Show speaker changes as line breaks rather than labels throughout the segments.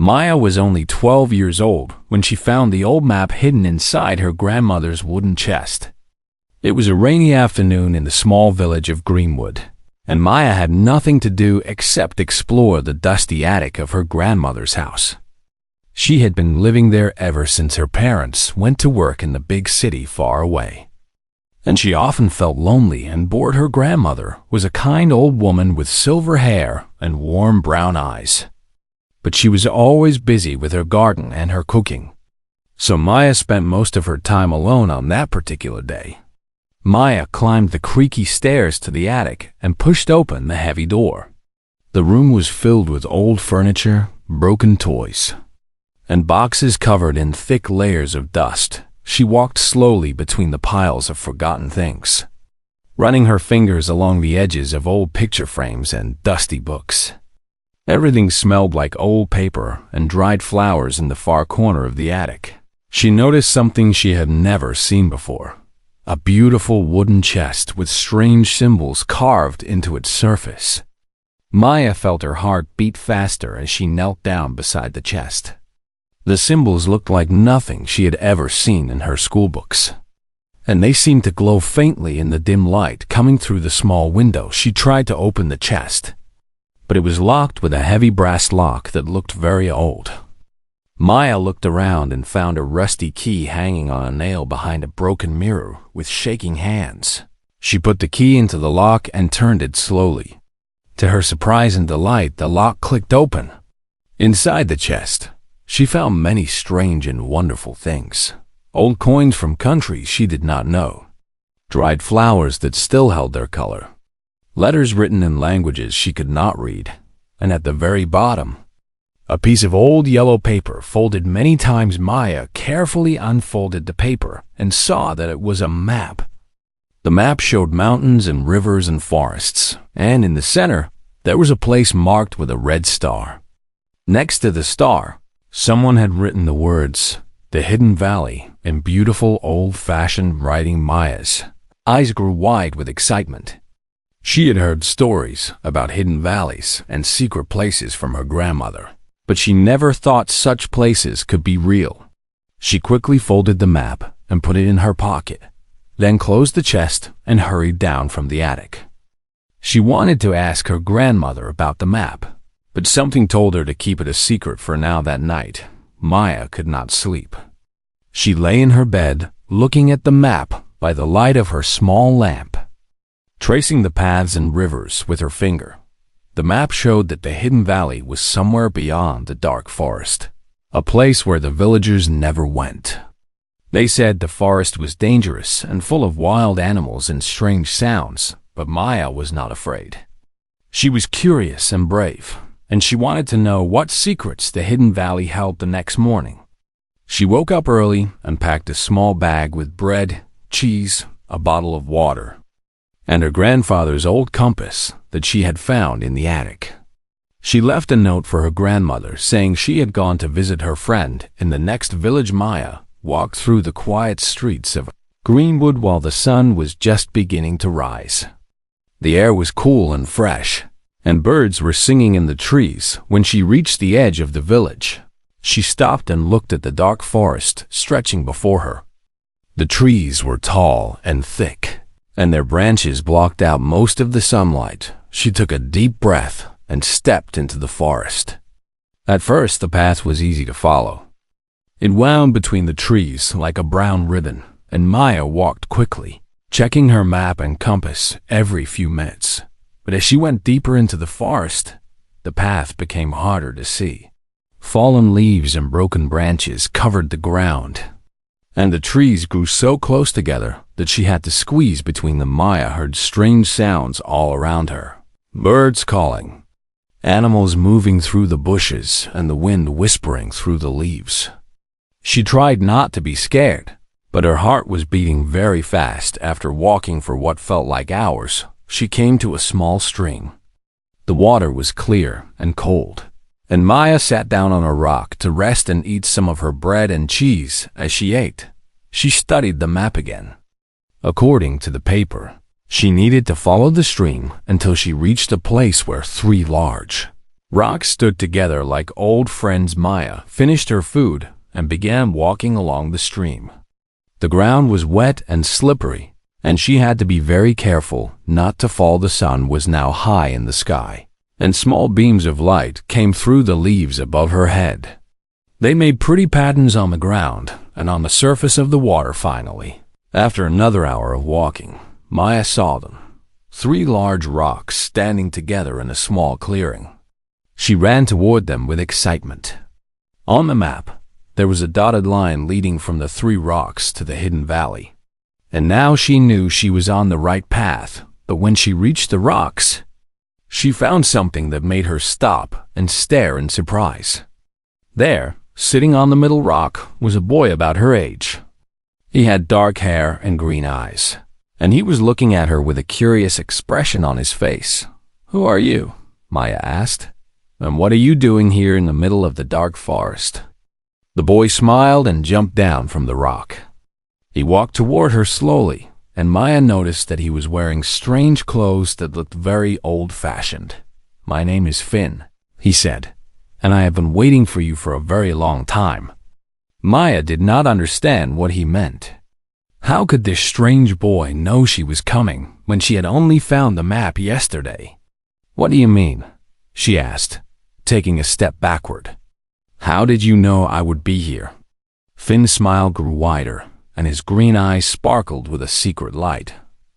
Maya was only 12 years old when she found the old map hidden inside her grandmother's wooden chest. It was a rainy afternoon in the small village of Greenwood, and Maya had nothing to do except explore the dusty attic of her grandmother's house. She had been living there ever since her parents went to work in the big city far away. And she often felt lonely and bored. Her grandmother was a kind old woman with silver hair and warm brown eyes. But she was always busy with her garden and her cooking. So Maya spent most of her time alone on that particular day. Maya climbed the creaky stairs to the attic and pushed open the heavy door. The room was filled with old furniture, broken toys, and boxes covered in thick layers of dust. She walked slowly between the piles of forgotten things, running her fingers along the edges of old picture frames and dusty books. Everything smelled like old paper and dried flowers in the far corner of the attic. She noticed something she had never seen before: a beautiful wooden chest with strange symbols carved into its surface. Maya felt her heart beat faster as she knelt down beside the chest. The symbols looked like nothing she had ever seen in her schoolbooks, and they seemed to glow faintly in the dim light coming through the small window. She tried to open the chest, but it was locked with a heavy brass lock that looked very old. Maya looked around and found a rusty key hanging on a nail behind a broken mirror with shaking hands. She put the key into the lock and turned it slowly. To her surprise and delight, the lock clicked open. Inside the chest, she found many strange and wonderful things. Old coins from countries she did not know, dried flowers that still held their color, letters written in languages she could not read, and at the very bottom, a piece of old yellow paper folded many times. Maya carefully unfolded the paper and saw that it was a map. The map showed mountains and rivers and forests, and in the center, there was a place marked with a red star. Next to the star, someone had written the words, "The Hidden Valley," in beautiful old-fashioned writing. Maya's eyes grew wide with excitement. She had heard stories about hidden valleys and secret places from her grandmother, but she never thought such places could be real. She quickly folded the map and put it in her pocket, then closed the chest and hurried down from the attic. She wanted to ask her grandmother about the map, but something told her to keep it a secret for now. That night, Maya could not sleep. She lay in her bed, looking at the map by the light of her small lamp, tracing the paths and rivers with her finger. The map showed that the hidden valley was somewhere beyond the dark forest, a place where the villagers never went. They said the forest was dangerous and full of wild animals and strange sounds, but Maya was not afraid. She was curious and brave, and she wanted to know what secrets the hidden valley held. The next morning, she woke up early and packed a small bag with bread, cheese, a bottle of water, and her grandfather's old compass that she had found in the attic. She left a note for her grandmother saying she had gone to visit her friend in the next village. Maya walked through the quiet streets of Greenwood while the sun was just beginning to rise. The air was cool and fresh, and birds were singing in the trees. When she reached the edge of the village, she stopped and looked at the dark forest stretching before her. The trees were tall and thick, and their branches blocked out most of the sunlight. She took a deep breath and stepped into the forest. At first, the path was easy to follow. It wound between the trees like a brown ribbon, and Maya walked quickly, checking her map and compass every few minutes. But as she went deeper into the forest, the path became harder to see. Fallen leaves and broken branches covered the ground, and the trees grew so close together that she had to squeeze between them. Maya heard strange sounds all around her: birds calling, animals moving through the bushes, and the wind whispering through the leaves. She tried not to be scared, but her heart was beating very fast. After walking for what felt like hours, she came to a small stream. The water was clear and cold, and Maya sat down on a rock to rest and eat some of her bread and cheese. As she ate, she studied the map again. According to the paper, she needed to follow the stream until she reached a place where three large, Rocks stood together like old friends. Maya finished her food and began walking along the stream. The ground was wet and slippery, and she had to be very careful not to fall. The sun was now high in the sky, and small beams of light came through the leaves above her head. They made pretty patterns on the ground and on the surface of the water. Finally, after another hour of walking, Maya saw them, 3 large rocks standing together in a small clearing. She ran toward them with excitement. On the map, there was a dotted line leading from the 3 rocks to the hidden valley. And now she knew she was on the right path, but when she reached the rocks, she found something that made her stop and stare in surprise. There, sitting on the middle rock, was a boy about her age. He had dark hair and green eyes, and he was looking at her with a curious expression on his face. "Who are you?" Maya asked. "And what are you doing here in the middle of the dark forest?" The boy smiled and jumped down from the rock. He walked toward her slowly, and Maya noticed that he was wearing strange clothes that looked very old-fashioned. "My name is Finn," he said, "and I have been waiting for you for a very long time." Maya did not understand what he meant. How could this strange boy know she was coming when she had only found the map yesterday? "What do you mean?" she asked, taking a step backward. "How did you know I would be here?" Finn's smile grew wider, and his green eyes sparkled with a secret light.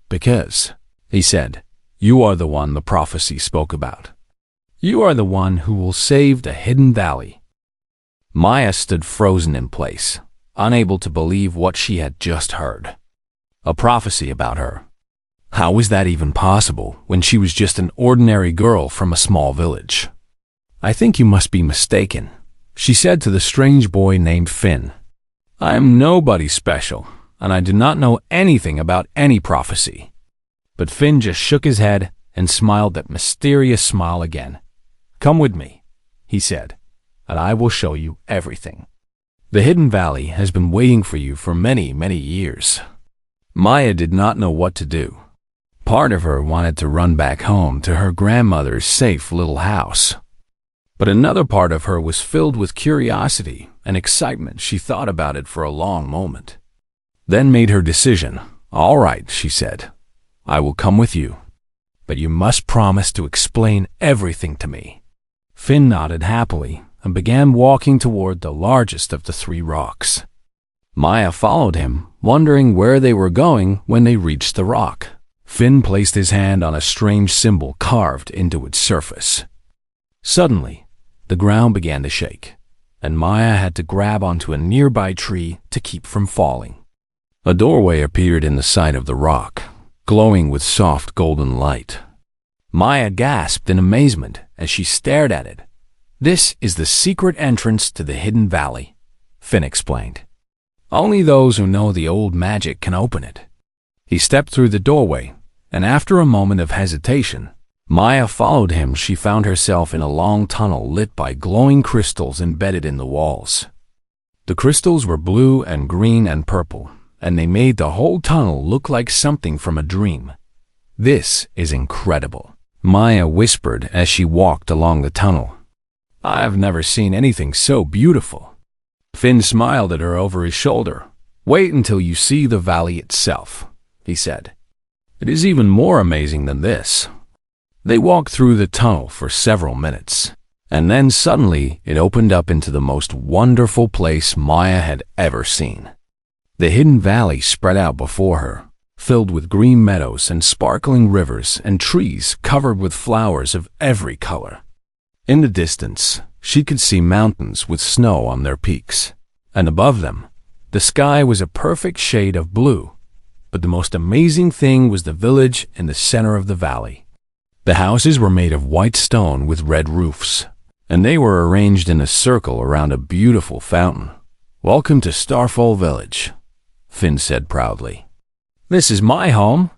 "Because," he said, "you are the one the prophecy spoke about. You are the one who will save the hidden valley." Maya stood frozen in place, unable to believe what she had just heard. A prophecy about her. How was that even possible when she was just an ordinary girl from a small village? "I think you must be mistaken," she said to the strange boy named Finn. "I am nobody special, and I do not know anything about any prophecy." But Finn just shook his head and smiled that mysterious smile again. "Come with me," he said, "and I will show you everything. The hidden valley has been waiting for you for many, many years." Maya did not know what to do. Part of her wanted to run back home to her grandmother's safe little house. But another part of her was filled with curiosity and excitement. She thought about it for a long moment, then made her decision. "All right," she said, "I will come with you, but you must promise to explain everything to me." Finn nodded happily and began walking toward the largest of the 3 rocks. Maya followed him, wondering where they were going. When they reached the rock, Finn placed his hand on a strange symbol carved into its surface. Suddenly, the ground began to shake, and Maya had to grab onto a nearby tree to keep from falling. A doorway appeared in the side of the rock, glowing with soft golden light. Maya gasped in amazement as she stared at it. "This is the secret entrance to the hidden valley," Finn explained. "Only those who know the old magic can open it." He stepped through the doorway, and after a moment of hesitation, Maya followed him. She found herself in a long tunnel lit by glowing crystals embedded in the walls. The crystals were blue and green and purple, and they made the whole tunnel look like something from a dream. "This is incredible," Maya whispered as she walked along the tunnel. "I've never seen anything so beautiful." Finn smiled at her over his shoulder. "Wait until you see the valley itself," he said. "It is even more amazing than this." They walked through the tunnel for several minutes, and then suddenly it opened up into the most wonderful place Maya had ever seen. The hidden valley spread out before her, filled with green meadows and sparkling rivers and trees covered with flowers of every color. In the distance, she could see mountains with snow on their peaks, and above them, the sky was a perfect shade of blue. But the most amazing thing was the village in the center of the valley. The houses were made of white stone with red roofs, and they were arranged in a circle around a beautiful fountain. "Welcome to Starfall Village," Finn said proudly. "This is my home."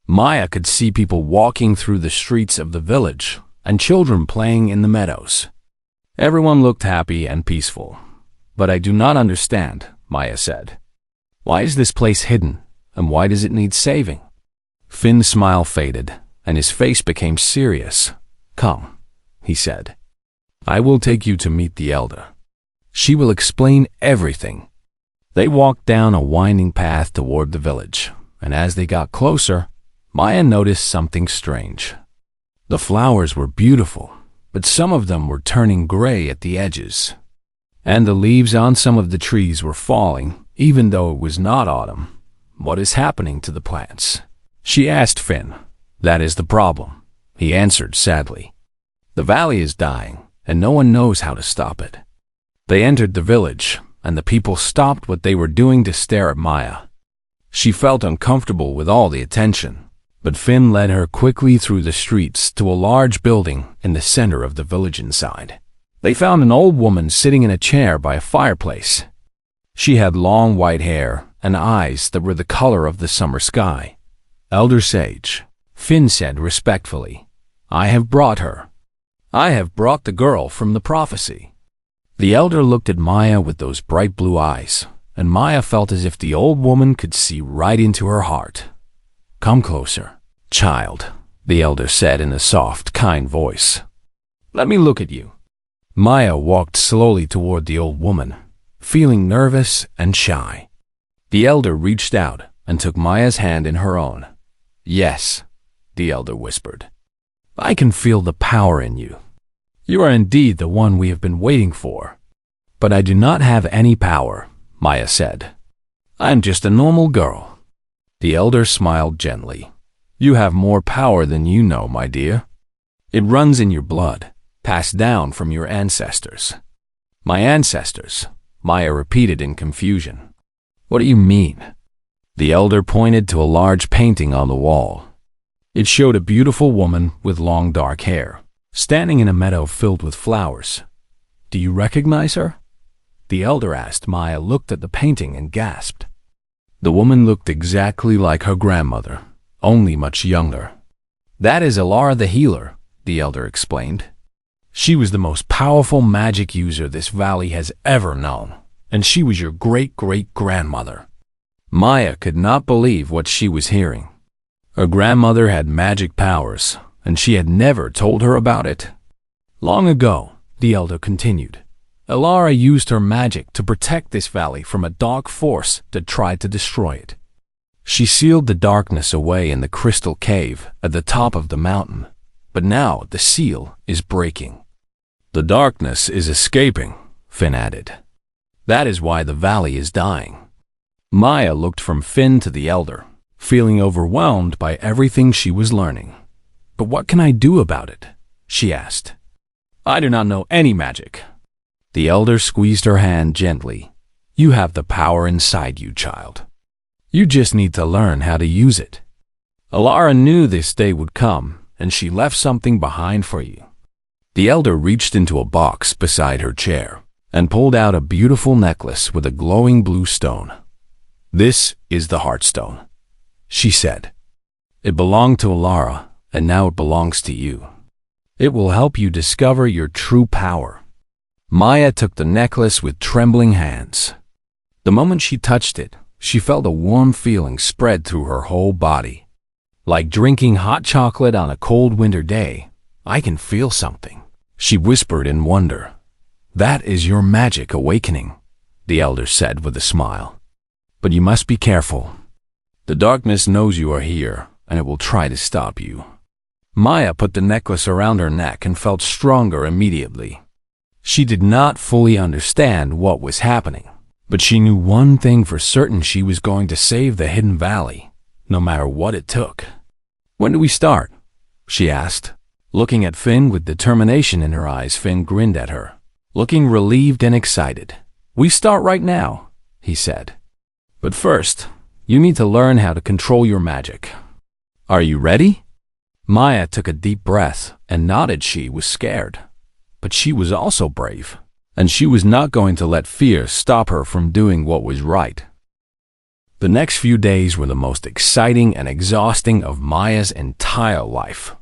Maya could see people walking through the streets of the village and children playing in the meadows. Everyone looked happy and peaceful. "But I do not understand," Maya said. "Why is this place hidden, and why does it need saving?" Finn's smile faded, and his face became serious. "Come," he said. I will take you to meet the elder. She will explain everything." They walked down a winding path toward the village, and as they got closer, Maya noticed something strange. The flowers were beautiful, but some of them were turning gray at the edges, and the leaves on some of the trees were falling, even though it was not autumn. "What is happening to the plants?" she asked Finn. "That is the problem," he answered sadly. "The valley is dying, and no one knows how to stop it." They entered the village, and the people stopped what they were doing to stare at Maya. She felt uncomfortable with all the attention, but Finn led her quickly through the streets to a large building in the center of the village inside. They found an old woman sitting in a chair by a fireplace. She had long white hair and eyes that were the color of the summer sky. "Elder Sage," Finn said respectfully, "I have brought her. I have brought the girl from the prophecy." The elder looked at Maya with those bright blue eyes, and Maya felt as if the old woman could see right into her heart. "Come closer, child," the elder said in a soft, kind voice. "Let me look at you." Maya walked slowly toward the old woman, feeling nervous and shy. The elder reached out and took Maya's hand in her own. "Yes," the elder whispered. "I can feel the power in you. You are indeed the one we have been waiting for." "But I do not have any power," Maya said. "I am just a normal girl." The elder smiled gently. "You have more power than you know, my dear. It runs in your blood, passed down from your ancestors." "My ancestors?" Maya repeated in confusion. "What do you mean?" The elder pointed to a large painting on the wall. It showed a beautiful woman with long dark hair, standing in a meadow filled with flowers. "Do you recognize her?" the elder asked. Maya looked at the painting and gasped. The woman looked exactly like her grandmother, only much younger. "That is Alara the healer," the elder explained. "She was the most powerful magic user this valley has ever known, and she was your great-great-grandmother." Maya could not believe what she was hearing. Her grandmother had magic powers, and she had never told her about it. "Long ago," the elder continued, "Alara used her magic to protect this valley from a dark force that tried to destroy it. She sealed the darkness away in the crystal cave at the top of the mountain, but now the seal is breaking." "The darkness is escaping," Finn added. "That is why the valley is dying." Maya looked from Finn to the elder, feeling overwhelmed by everything she was learning. "But what can I do about it?" she asked. "I do not know any magic." The elder squeezed her hand gently. "You have the power inside you, child. You just need to learn how to use it. Alara knew this day would come, and she left something behind for you." The elder reached into a box beside her chair and pulled out a beautiful necklace with a glowing blue stone. "This is the Heartstone," she said. "It belonged to Alara, and now it belongs to you. It will help you discover your true power." Maya took the necklace with trembling hands. The moment she touched it, she felt a warm feeling spread through her whole body. "Like drinking hot chocolate on a cold winter day, I can feel something," she whispered in wonder. "That is your magic awakening," the elder said with a smile. "But you must be careful. The darkness knows you are here, and it will try to stop you." Maya put the necklace around her neck and felt stronger immediately. She did not fully understand what was happening, but she knew one thing for certain: she was going to save the hidden valley, no matter what it took. "When do we start?" she asked, looking at Finn with determination in her eyes. Finn grinned at her, looking relieved and excited. "We start right now," he said. "But first, you need to learn how to control your magic. Are you ready?" Maya took a deep breath and nodded. She was scared, but she was also brave, and she was not going to let fear stop her from doing what was right. The next few days were the most exciting and exhausting of Maya's entire life.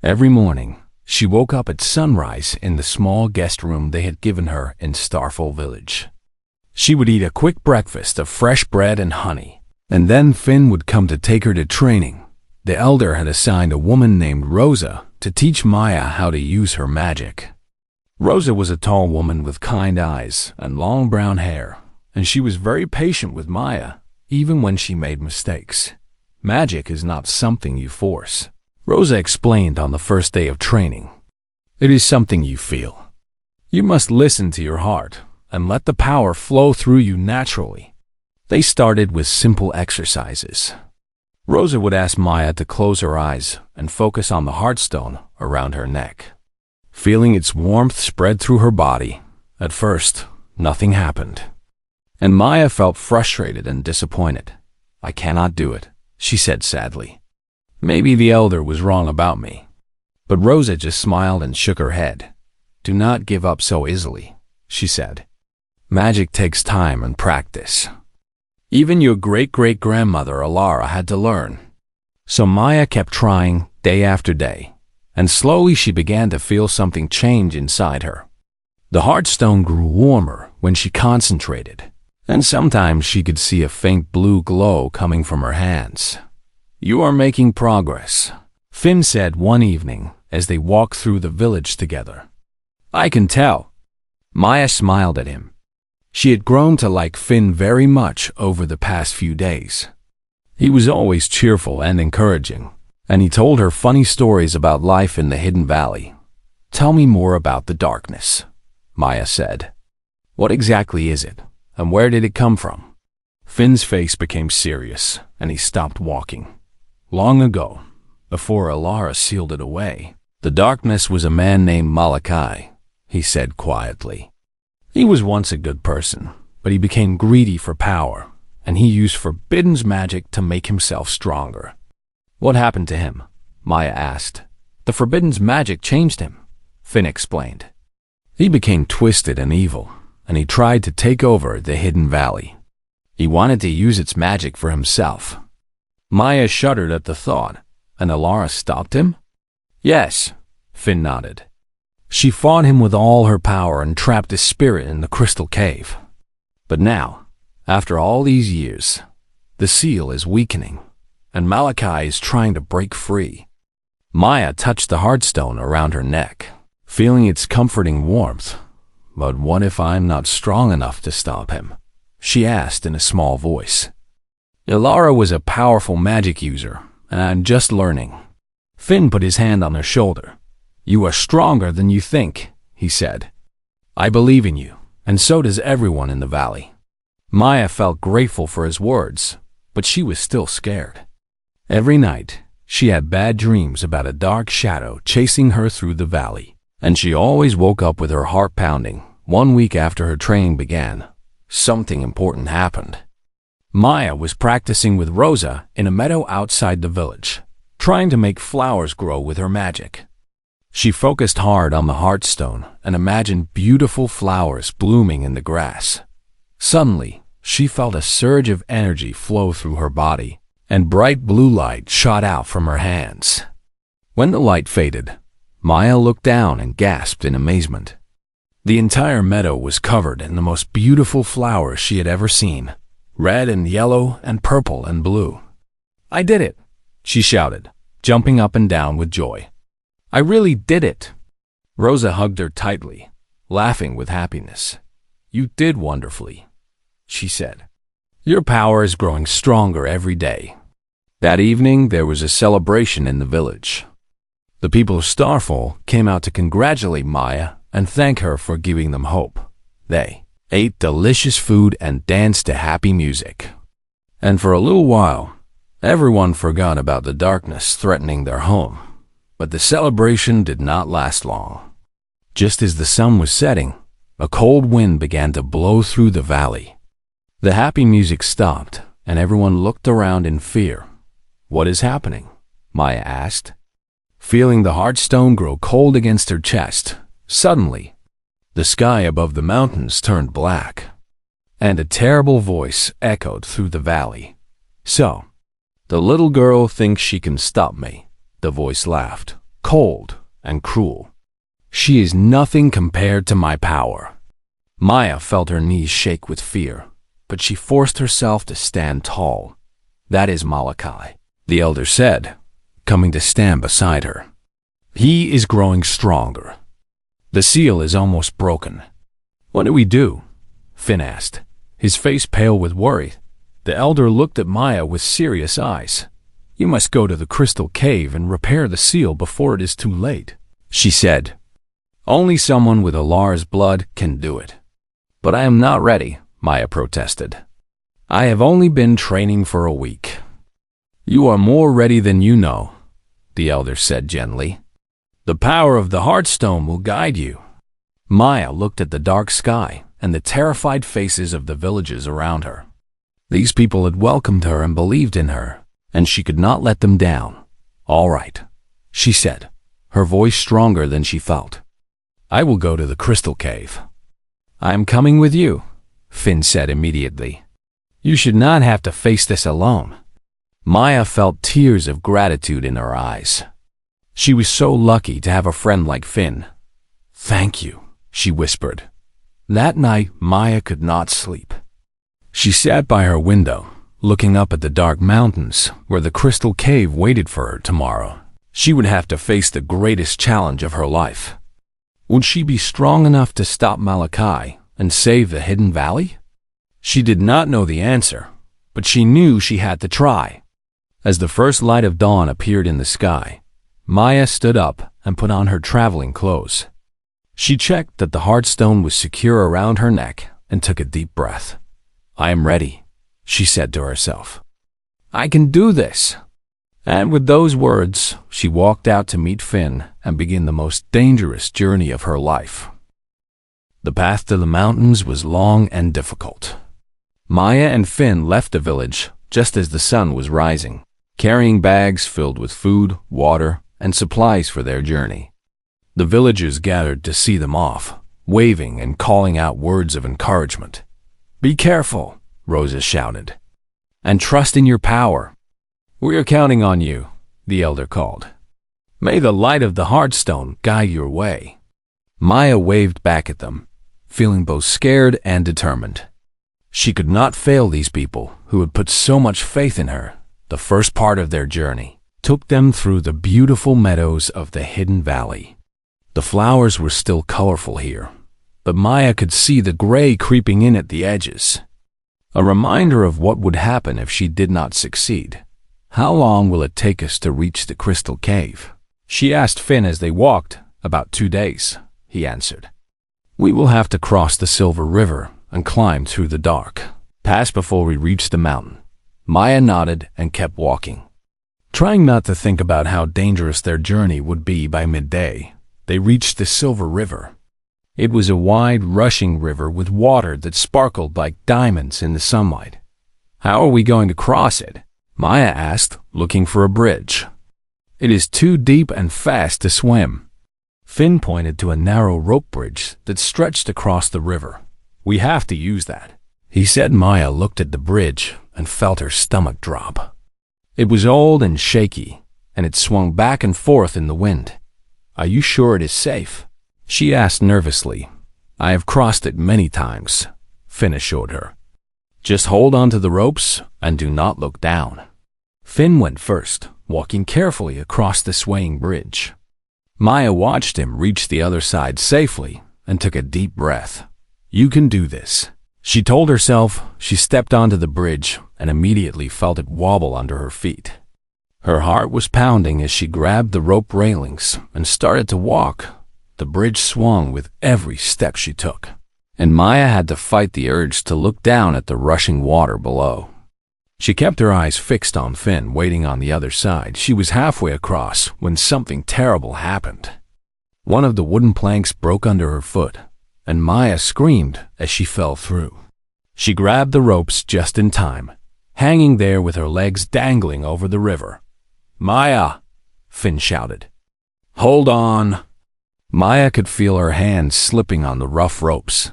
Every morning, she woke up at sunrise in the small guest room they had given her in Starfall Village. She would eat a quick breakfast of fresh bread and honey, and then Finn would come to take her to training. The elder had assigned a woman named Rosa to teach Maya how to use her magic. Rosa was a tall woman with kind eyes and long brown hair, and she was very patient with Maya, even when she made mistakes. Magic is not something you force, Rosa explained on the first day of training. It is something you feel. You must listen to your heart and let the power flow through you naturally. They started with simple exercises. Rosa would ask Maya to close her eyes and focus on the heartstone around her neck. Feeling its warmth spread through her body, at first, nothing happened. And Maya felt frustrated and disappointed. I cannot do it, she said sadly. Maybe the elder was wrong about me. But Rosa just smiled and shook her head. Do not give up so easily, she said. Magic takes time and practice. Even your great-great-grandmother Alara had to learn. So Maya kept trying day after day, and slowly she began to feel something change inside her. The heartstone grew warmer when she concentrated, and sometimes she could see a faint blue glow coming from her hands. You are making progress, Finn said one evening as they walked through the village together. I can tell. Maya smiled at him. She had grown to like Finn very much over the past few days. He was always cheerful and encouraging, and he told her funny stories about life in the Hidden Valley. Tell me more about the darkness, Maya said. What exactly is it, and where did it come from? Finn's face became serious, and he stopped walking. Long ago, before Alara sealed it away, the darkness was a man named Malachi, he said quietly. He was once a good person, but he became greedy for power, and he used Forbidden's magic to make himself stronger. What happened to him? Maya asked. The Forbidden's magic changed him, Finn explained. He became twisted and evil, and he tried to take over the Hidden Valley. He wanted to use its magic for himself. Maya shuddered at the thought, and Alara stopped him? Yes, Finn nodded. She fought him with all her power and trapped his spirit in the crystal cave. But now, after all these years, the seal is weakening, and Malachi is trying to break free. Maya touched the heartstone around her neck, feeling its comforting warmth. But what if I'm not strong enough to stop him? She asked in a small voice. Alara was a powerful magic user, and I'm just learning. Finn put his hand on her shoulder. You are stronger than you think, he said. I believe in you, and so does everyone in the valley. Maya felt grateful for his words, but she was still scared. Every night, she had bad dreams about a dark shadow chasing her through the valley, and she always woke up with her heart pounding. 1 week after her training began, something important happened. Maya was practicing with Rosa in a meadow outside the village, trying to make flowers grow with her magic. She focused hard on the heartstone and imagined beautiful flowers blooming in the grass. Suddenly, she felt a surge of energy flow through her body, and bright blue light shot out from her hands. When the light faded, Maya looked down and gasped in amazement. The entire meadow was covered in the most beautiful flowers she had ever seen, red and yellow and purple and blue. I did it, she shouted, jumping up and down with joy. I really did it. Rosa hugged her tightly, laughing with happiness. You did wonderfully, she said. Your power is growing stronger every day. That evening, there was a celebration in the village. The people of Starfall came out to congratulate Maya and thank her for giving them hope. They ate delicious food and danced to happy music. And for a little while, everyone forgot about the darkness threatening their home. But the celebration did not last long. Just as the sun was setting, a cold wind began to blow through the valley. The happy music stopped, and everyone looked around in fear. What is happening? Maya asked. Feeling the heartstone grow cold against her chest, suddenly, the sky above the mountains turned black, and a terrible voice echoed through the valley. So, the little girl thinks she can stop me. The voice laughed, cold and cruel. She is nothing compared to my power. Maya felt her knees shake with fear, but she forced herself to stand tall. That is Malachi, the elder said, coming to stand beside her. He is growing stronger. The seal is almost broken. What do we do? Finn asked, his face pale with worry. The elder looked at Maya with serious eyes. You must go to the crystal cave and repair the seal before it is too late, she said. Only someone with Alar's blood can do it. But I am not ready, Maya protested. I have only been training for a week. You are more ready than you know, the elder said gently. The power of the Heartstone will guide you. Maya looked at the dark sky and the terrified faces of the villagers around her. These people had welcomed her and believed in her, and she could not let them down. All right, she said, her voice stronger than she felt. I will go to the crystal cave. I am coming with you, Finn said immediately. You should not have to face this alone. Maya felt tears of gratitude in her eyes. She was so lucky to have a friend like Finn. Thank you, she whispered. That night, Maya could not sleep. She sat by her window, looking up at the dark mountains where the crystal cave waited for her tomorrow. She would have to face the greatest challenge of her life. Would she be strong enough to stop Malachi and save the Hidden Valley? She did not know the answer, but she knew she had to try. As the first light of dawn appeared in the sky, Maya stood up and put on her traveling clothes. She checked that the Heartstone was secure around her neck and took a deep breath. I am ready, she said to herself. I can do this. And with those words, she walked out to meet Finn and begin the most dangerous journey of her life. The path to the mountains was long and difficult. Maya and Finn left the village just as the sun was rising, carrying bags filled with food, water, and supplies for their journey. The villagers gathered to see them off, waving and calling out words of encouragement. Be careful, Rosa shouted, and trust in your power. We are counting on you, the elder called. May the light of the Heartstone guide your way. Maya waved back at them, feeling both scared and determined. She could not fail these people who had put so much faith in her. The first part of their journey took them through the beautiful meadows of the Hidden Valley. The flowers were still colorful here, but Maya could see the gray creeping in at the edges, a reminder of what would happen if she did not succeed. How long will it take us to reach the crystal cave? She asked Finn as they walked. About 2 days, he answered. We will have to cross the Silver River and climb through the dark pass before we reach the mountain. Maya nodded and kept walking. Trying not to think about how dangerous their journey would be by midday, they reached the Silver River. It was a wide, rushing river with water that sparkled like diamonds in the sunlight. How are we going to cross it? Maya asked, looking for a bridge. It is too deep and fast to swim. Finn pointed to a narrow rope bridge that stretched across the river. We have to use that, he said. Maya looked at the bridge and felt her stomach drop. It was old and shaky, and it swung back and forth in the wind. Are you sure it is safe? She asked nervously. I have crossed it many times, Finn assured her. Just hold on to the ropes and do not look down. Finn went first, walking carefully across the swaying bridge. Maya watched him reach the other side safely and took a deep breath. You can do this, she told herself. She stepped onto the bridge and immediately felt it wobble under her feet. Her heart was pounding as she grabbed the rope railings and started to walk. The bridge swung with every step she took, and Maya had to fight the urge to look down at the rushing water below. She kept her eyes fixed on Finn, waiting on the other side. She was halfway across when something terrible happened. One of the wooden planks broke under her foot, and Maya screamed as she fell through. She grabbed the ropes just in time, hanging there with her legs dangling over the river. Maya, Finn shouted. Hold on. Maya could feel her hands slipping on the rough ropes.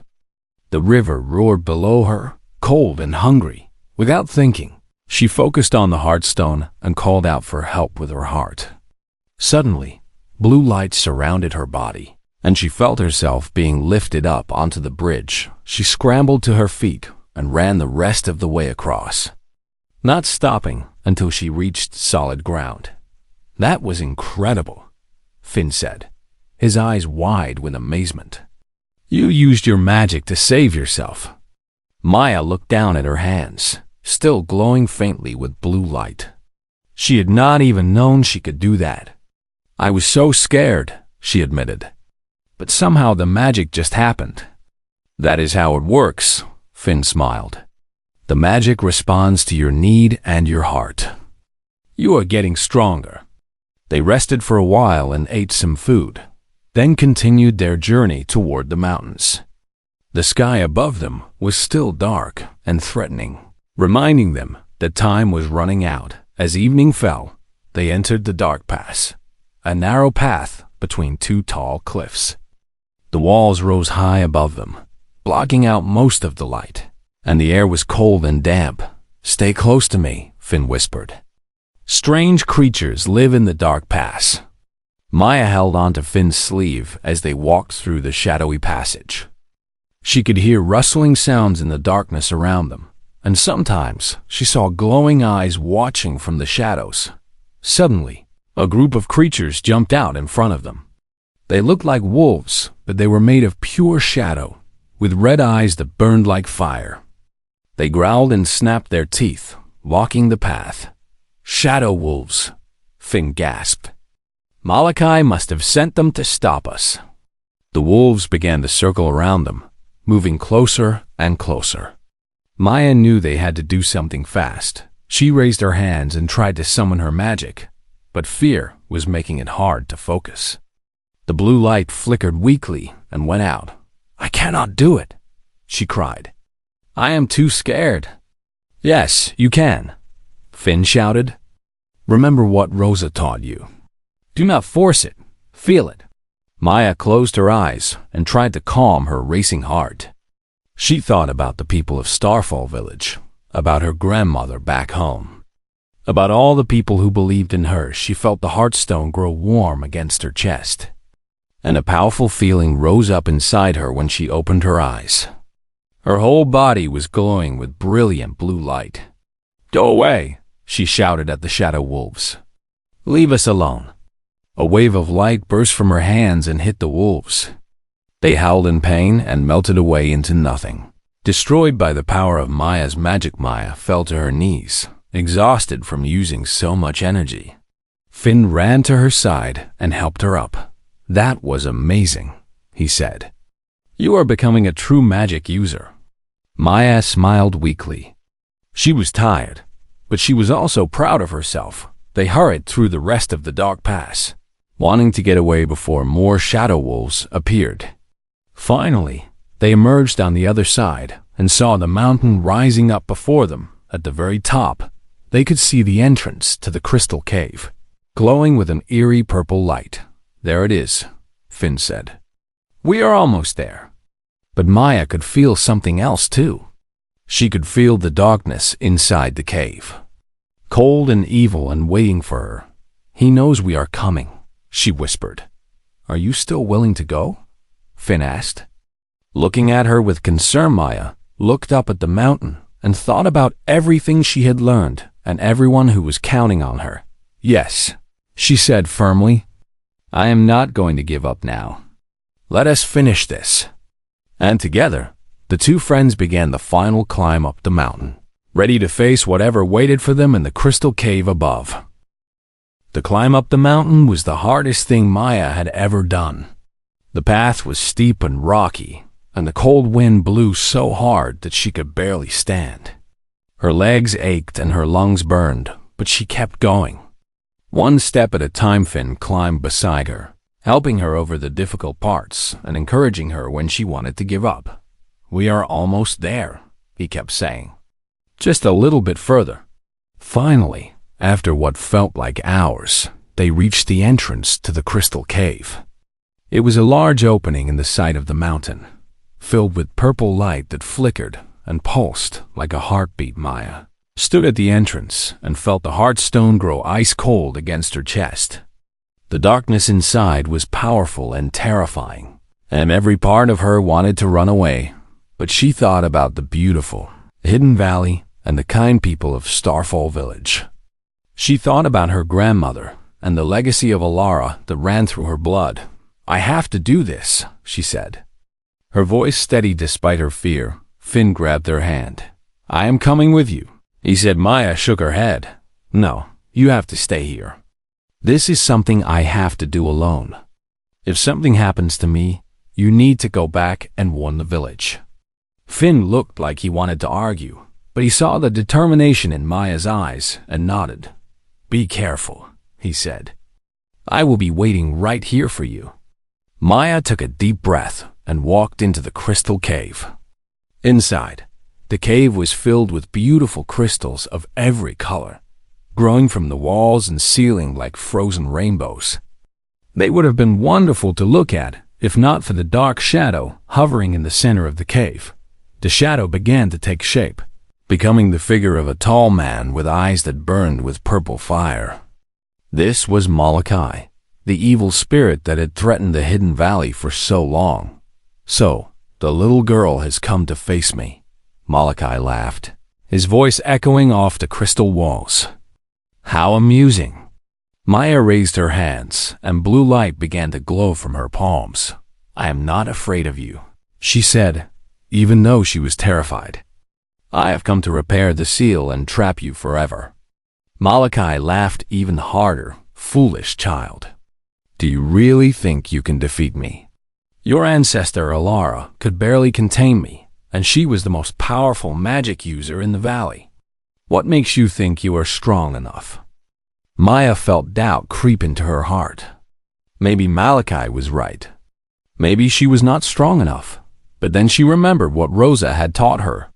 The river roared below her, cold and hungry. Without thinking, she focused on the Heartstone and called out for help with her heart. Suddenly, blue light surrounded her body, and she felt herself being lifted up onto the bridge. She scrambled to her feet and ran the rest of the way across, not stopping until she reached solid ground. That was incredible, Finn said. his eyes wide with amazement. "You used your magic to save yourself." Maya looked down at her hands, still glowing faintly with blue light. She had not even known she could do that. "I was so scared," she admitted. "But somehow the magic just happened." "That is how it works," Finn smiled. "The magic responds to your need and your heart. You are getting stronger." They rested for a while and ate some food, then continued their journey toward the mountains. The sky above them was still dark and threatening, reminding them that time was running out. As evening fell, they entered the dark pass, a narrow path between two tall cliffs. The walls rose high above them, blocking out most of the light, and the air was cold and damp. "Stay close to me," Finn whispered. "Strange creatures live in the dark pass." Maya held onto Finn's sleeve as they walked through the shadowy passage. She could hear rustling sounds in the darkness around them, and sometimes she saw glowing eyes watching from the shadows. Suddenly, a group of creatures jumped out in front of them. They looked like wolves, but they were made of pure shadow, with red eyes that burned like fire. They growled and snapped their teeth, blocking the path. "Shadow wolves," Finn gasped. "Malachi must have sent them to stop us." The wolves began to circle around them, moving closer and closer. Maya knew they had to do something fast. She raised her hands and tried to summon her magic, but fear was making it hard to focus. The blue light flickered weakly and went out. "I cannot do it," she cried. "I am too scared." "Yes, you can," Finn shouted. "Remember what Rosa taught you. Do not force it, feel it." Maya closed her eyes and tried to calm her racing heart. She thought about the people of Starfall Village, about her grandmother back home, about all the people who believed in her. She felt the heartstone grow warm against her chest, and a powerful feeling rose up inside her when she opened her eyes. Her whole body was glowing with brilliant blue light. "Go away," she shouted at the shadow wolves. "Leave us alone." A wave of light burst from her hands and hit the wolves. They howled in pain and melted away into nothing. Destroyed by the power of Maya's magic, Maya fell to her knees, exhausted from using so much energy. Finn ran to her side and helped her up. "That was amazing," he said. "You are becoming a true magic user." Maya smiled weakly. She was tired, but she was also proud of herself. They hurried through the rest of the dark pass, wanting to get away before more shadow wolves appeared. Finally, they emerged on the other side and saw the mountain rising up before them. At the very top, they could see the entrance to the crystal cave, glowing with an eerie purple light. "There it is," Finn said. "We are almost there." But Maya could feel something else too. She could feel the darkness inside the cave, cold and evil and waiting for her. "He knows we are coming," she whispered. "Are you still willing to go?" Finn asked. Looking at her with concern, Maya looked up at the mountain and thought about everything she had learned and everyone who was counting on her. "Yes," she said firmly. "I am not going to give up now. Let us finish this." And together, the two friends began the final climb up the mountain, ready to face whatever waited for them in the crystal cave above. The climb up the mountain was the hardest thing Maya had ever done. The path was steep and rocky, and the cold wind blew so hard that she could barely stand. Her legs ached and her lungs burned, but she kept going. One step at a time, Finn climbed beside her, helping her over the difficult parts and encouraging her when she wanted to give up. "We are almost there," he kept saying. "Just a little bit further." Finally, after what felt like hours, they reached the entrance to the crystal cave. It was a large opening in the side of the mountain, filled with purple light that flickered and pulsed like a heartbeat. Maya stood at the entrance and felt the heartstone grow ice cold against her chest. The darkness inside was powerful and terrifying, and every part of her wanted to run away. But she thought about the beautiful, hidden valley and the kind people of Starfall Village. She thought about her grandmother and the legacy of Alara that ran through her blood. I have to do this, she said. Her voice steady despite her fear. Finn grabbed her hand. I am coming with you, he said. Maya shook her head. No, you have to stay here. This is something I have to do alone. If something happens to me, you need to go back and warn the village. Finn looked like he wanted to argue, but he saw the determination in Maya's eyes and nodded. Be careful, he said. I will be waiting right here for you. Maya took a deep breath and walked into the crystal cave. Inside, the cave was filled with beautiful crystals of every color, growing from the walls and ceiling like frozen rainbows. They would have been wonderful to look at if not for the dark shadow hovering in the center of the cave. The shadow began to take shape, becoming the figure of a tall man with eyes that burned with purple fire. This was Malachi, the evil spirit that had threatened the hidden valley for so long. So, the little girl has come to face me, Malachi laughed, his voice echoing off the crystal walls. How amusing. Maya raised her hands, and blue light began to glow from her palms. I am not afraid of you, she said, even though she was terrified. I have come to repair the seal and trap you forever. Malachi laughed even harder. Foolish child. Do you really think you can defeat me? Your ancestor Alara could barely contain me, and she was the most powerful magic user in the valley. What makes you think you are strong enough? Maya felt doubt creep into her heart. Maybe Malachi was right. Maybe she was not strong enough. But then she remembered what Rosa had taught her.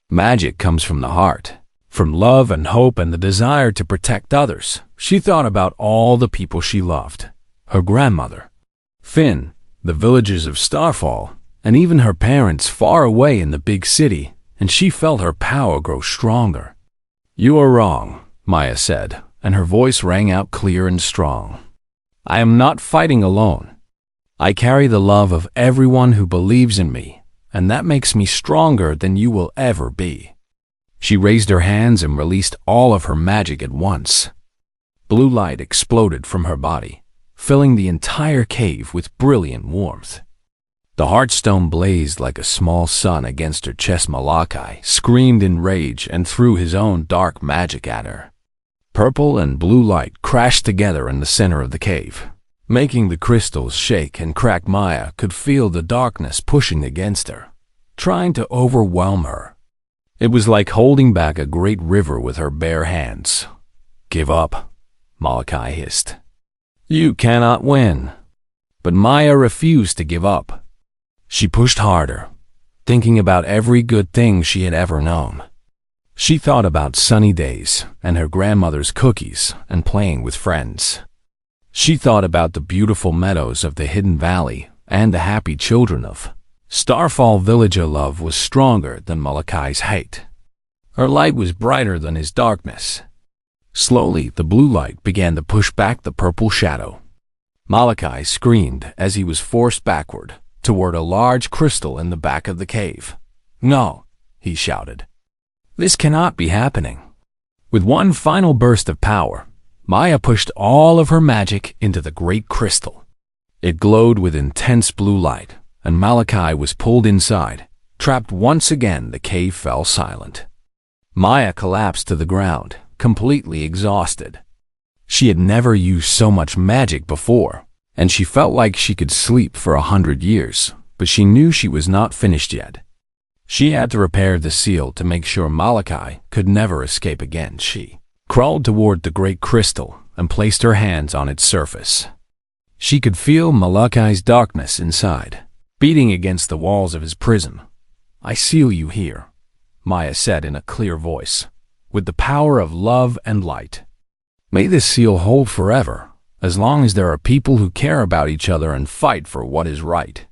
Magic comes from the heart, from love and hope and the desire to protect others. She thought about all the people she loved, her grandmother, Finn, the villagers of Starfall, and even her parents far away in the big city, and she felt her power grow stronger. You are wrong, Maya said, and her voice rang out clear and strong. I am not fighting alone. I carry the love of everyone who believes in me, and that makes me stronger than you will ever be. She raised her hands and released all of her magic at once. Blue light exploded from her body, filling the entire cave with brilliant warmth. The heartstone blazed like a small sun against her chest. Malachi screamed in rage and threw his own dark magic at her. Purple and blue light crashed together in the center of the cave, making the crystals shake and crack. Maya could feel the darkness pushing against her, trying to overwhelm her. It was like holding back a great river with her bare hands. Give up, Malachi hissed. You cannot win. But Maya refused to give up. She pushed harder, thinking about every good thing she had ever known. She thought about sunny days and her grandmother's cookies and playing with friends. She thought about the beautiful meadows of the hidden valley and the happy children of Starfall village. Her love was stronger than Malachi's hate. Her light was brighter than his darkness. Slowly, the blue light began to push back the purple shadow. Malachi screamed as he was forced backward toward a large crystal in the back of the cave. No, he shouted. This cannot be happening. With one final burst of power, Maya pushed all of her magic into the great crystal. It glowed with intense blue light, and Malachi was pulled inside. Trapped once again, the cave fell silent. Maya collapsed to the ground, completely exhausted. She had never used so much magic before, and she felt like she could sleep for 100 years, but she knew she was not finished yet. She had to repair the seal to make sure Malachi could never escape again. She crawled toward the great crystal and placed her hands on its surface. She could feel Malachi's darkness inside, beating against the walls of his prison. I seal you here, Maya said in a clear voice, with the power of love and light. May this seal hold forever, as long as there are people who care about each other and fight for what is right.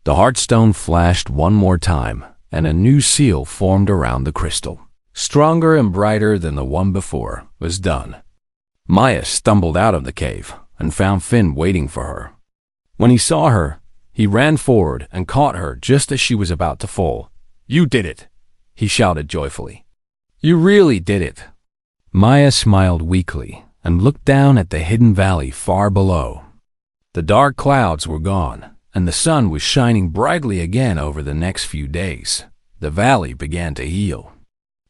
The heartstone flashed one more time, and a new seal formed around the crystal. Stronger and brighter than the one before, was done. Maya stumbled out of the cave and found Finn waiting for her. When he saw her, he ran forward and caught her just as she was about to fall. You did it, he shouted joyfully. You really did it. Maya smiled weakly and looked down at the hidden valley far below. The dark clouds were gone, and the sun was shining brightly again over the next few days. The valley began to heal.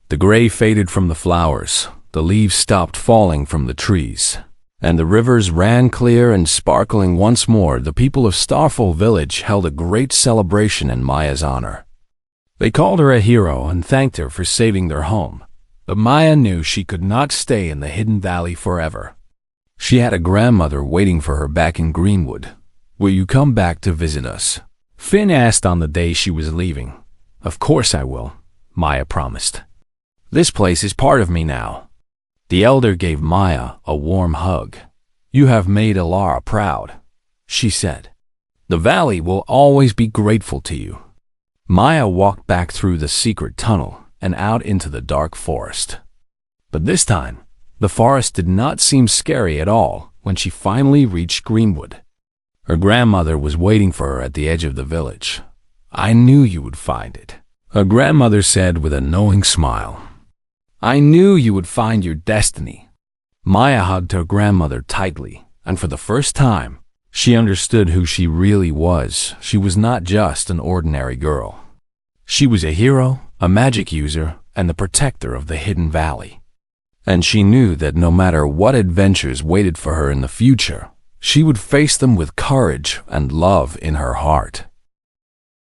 The gray faded from the flowers, the leaves stopped falling from the trees, and the rivers ran clear and sparkling once more. The people of Starfall Village held a great celebration in Maya's honor. They called her a hero and thanked her for saving their home. But Maya knew she could not stay in the hidden valley forever. She had a grandmother waiting for her back in Greenwood. "Will you come back to visit us?" Finn asked on the day she was leaving. "Of course I will," Maya promised. "This place is part of me now." The elder gave Maya a warm hug. "You have made Alara proud," she said. "The valley will always be grateful to you." Maya walked back through the secret tunnel and out into the dark forest. But this time, the forest did not seem scary at all when she finally reached Greenwood. Her grandmother was waiting for her at the edge of the village. "I knew you would find it," her grandmother said with a knowing smile. "I knew you would find your destiny." Maya hugged her grandmother tightly, and for the first time, she understood who she really was. She was not just an ordinary girl. She was a hero, a magic user, and the protector of the hidden valley. And she knew that no matter what adventures waited for her in the future, she would face them with courage and love in her heart.